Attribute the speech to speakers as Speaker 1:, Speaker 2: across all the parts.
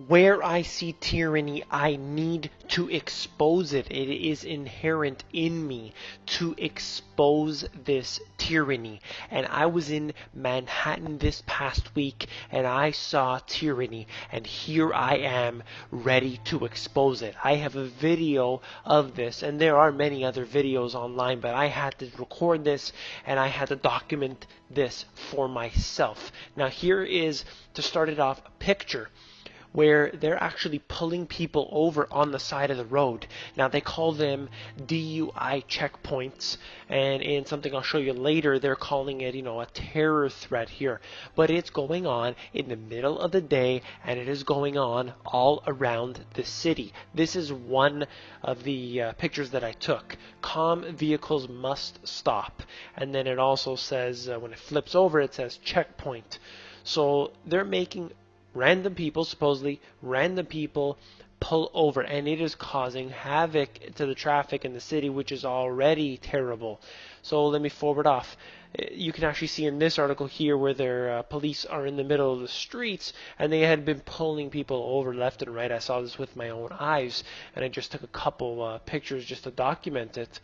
Speaker 1: Where I see tyranny, I need to expose it. It is inherent in me to expose this tyranny. And I was in Manhattan this past week and I saw tyranny, and here I am ready to expose it. I have a video of this, and there are many other videos online, but I had to record this and I had to document this for myself. Now here is, to start it off, a picture where they're actually pulling people over on the side of the road. Now they call them DUI checkpoints, and in something I'll show you later, they're calling it, a terror threat here. But it's going on in the middle of the day, and it is going on all around the city. This is one of the pictures that I took. Calm vehicles must stop. And then it also says, when it flips over, it says checkpoint. So they're making supposedly random people, pull over, and it is causing havoc to the traffic in the city, which is already terrible. So let me forward off. You can actually see in this article here where their police are in the middle of the streets, and they had been pulling people over left and right. I saw this with my own eyes, and I just took a couple pictures just to document it.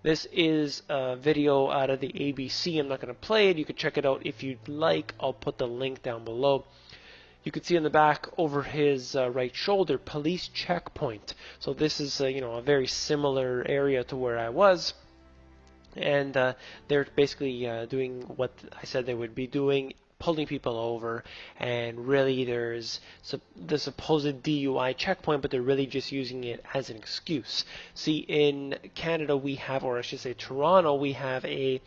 Speaker 1: This is a video out of the ABC. I'm not going to play it. You can check it out if you'd like. I'll put the link down below. You can see in the back over his right shoulder, police checkpoint. So this is a very similar area to where I was, and they're basically doing what I said they would be doing, pulling people over. And really there's the supposed DUI checkpoint, but they're really just using it as an excuse. See, in Canada we have, or I should say Toronto, we have a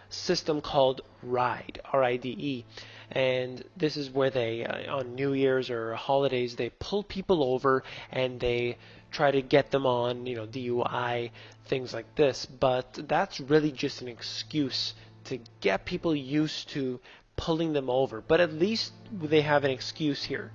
Speaker 1: system called RIDE, R-I-D-E. And this is where they, on New Year's or holidays, they pull people over and they try to get them on, DUI, things like this. But that's really just an excuse to get people used to pulling them over. But at least they have an excuse here.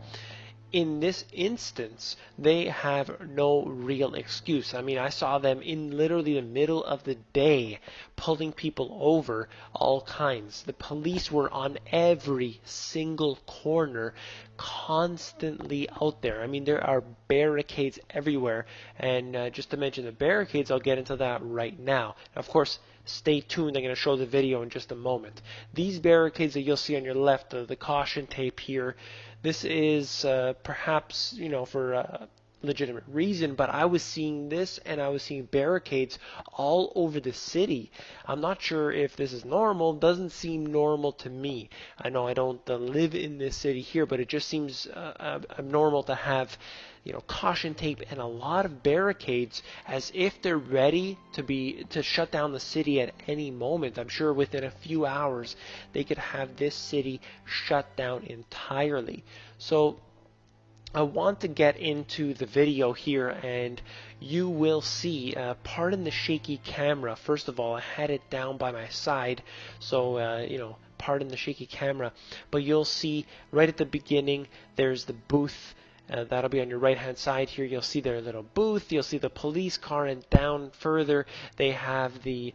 Speaker 1: In this instance, they have no real excuse. I mean, I saw them in literally the middle of the day pulling people over, all kinds. The police were on every single corner, constantly out there. I mean, there are barricades everywhere. And just to mention the barricades, I'll get into that right now. Of course, stay tuned. I'm going to show the video in just a moment. These barricades that you'll see on your left, the caution tape here, this is perhaps, for a legitimate reason, but I was seeing this and I was seeing barricades all over the city. I'm not sure if this is normal. Doesn't seem normal to me. I know I don't live in this city here, but it just seems abnormal to have caution tape and a lot of barricades, as if they're ready to shut down the city at any moment. I'm sure within a few hours they could have this city shut down entirely. So I want to get into the video here, and you will see, pardon the shaky camera. First of all, I had it down by my side, so pardon the shaky camera, but you'll see right at the beginning there's the booth. That'll be on your right hand side here. You'll see their little booth. You'll see the police car, and down further they have the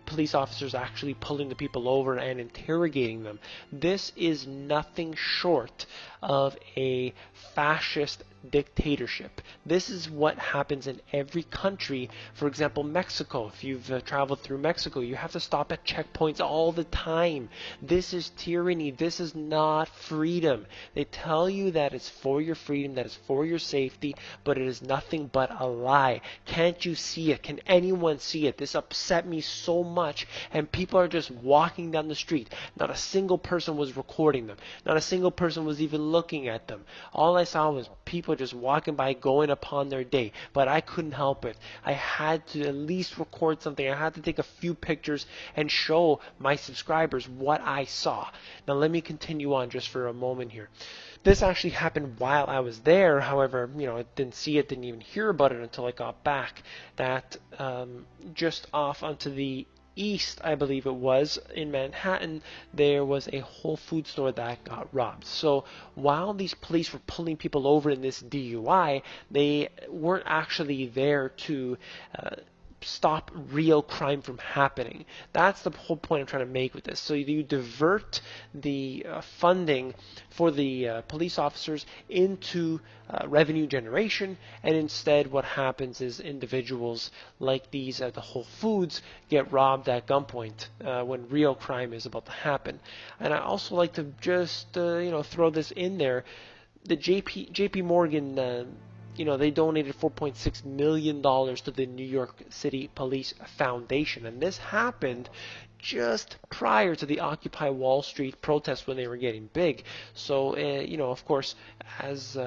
Speaker 1: police officers actually pulling the people over and interrogating them. This is nothing short of a fascist dictatorship. This is what happens in every country. For example, Mexico. If you've traveled through Mexico, you have to stop at checkpoints all the time. This is tyranny. This is not freedom. They tell you that it's for your freedom, that it's for your safety, but it is nothing but a lie. Can't you see it? Can anyone see it? This upset me so much, and people are just walking down the street. Not a single person was recording them. Not a single person was even looking at them. All I saw was people just walking by, going upon their day. But I couldn't help it. I had to at least record something. I had to take a few pictures and show my subscribers what I saw. Now let me continue on just for a moment here. This actually happened while I was there. However, I didn't see it, didn't even hear about it until I got back. That just off onto the east, I believe it was, in Manhattan, there was a Whole Foods store that got robbed. So while these police were pulling people over in this DUI, they weren't actually there to stop real crime from happening. That's the whole point I'm trying to make with this. So you divert the funding for the police officers into revenue generation, and instead what happens is individuals like these at the Whole Foods get robbed at gunpoint when real crime is about to happen. And I also like to just throw this in there. The JP Morgan they donated $4.6 million to the New York City Police Foundation. And this happened just prior to the Occupy Wall Street protests when they were getting big. So, of course, as,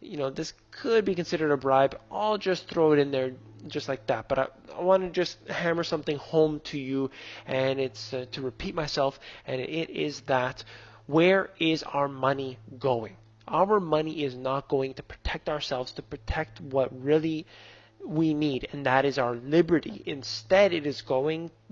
Speaker 1: this could be considered a bribe. I'll just throw it in there just like that. But I want to just hammer something home to you, and it's to repeat myself, and it is that where is our money going? Our money is not going to protect ourselves, to protect what really we need, and that is our liberty. Instead, it is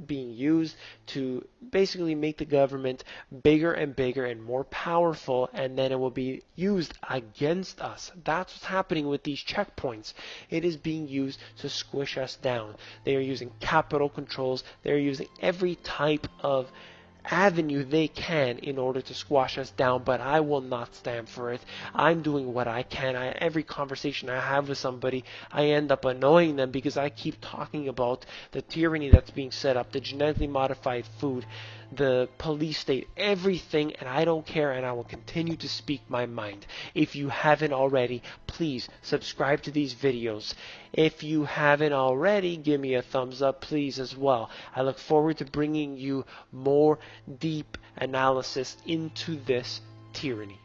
Speaker 1: being used to basically make the government bigger and bigger and more powerful, and then it will be used against us. That's what's happening with these checkpoints. It is being used to squish us down. They are using capital controls. They are using every type of avenue they can in order to squash us down, but I will not stand for it. I'm doing what I can. Every conversation I have with somebody, I end up annoying them because I keep talking about the tyranny that's being set up, the genetically modified food, the police state, everything, and I don't care, and I will continue to speak my mind. If you haven't already, please subscribe to these videos. If you haven't already, give me a thumbs up, please, as well. I look forward to bringing you more deep analysis into this tyranny.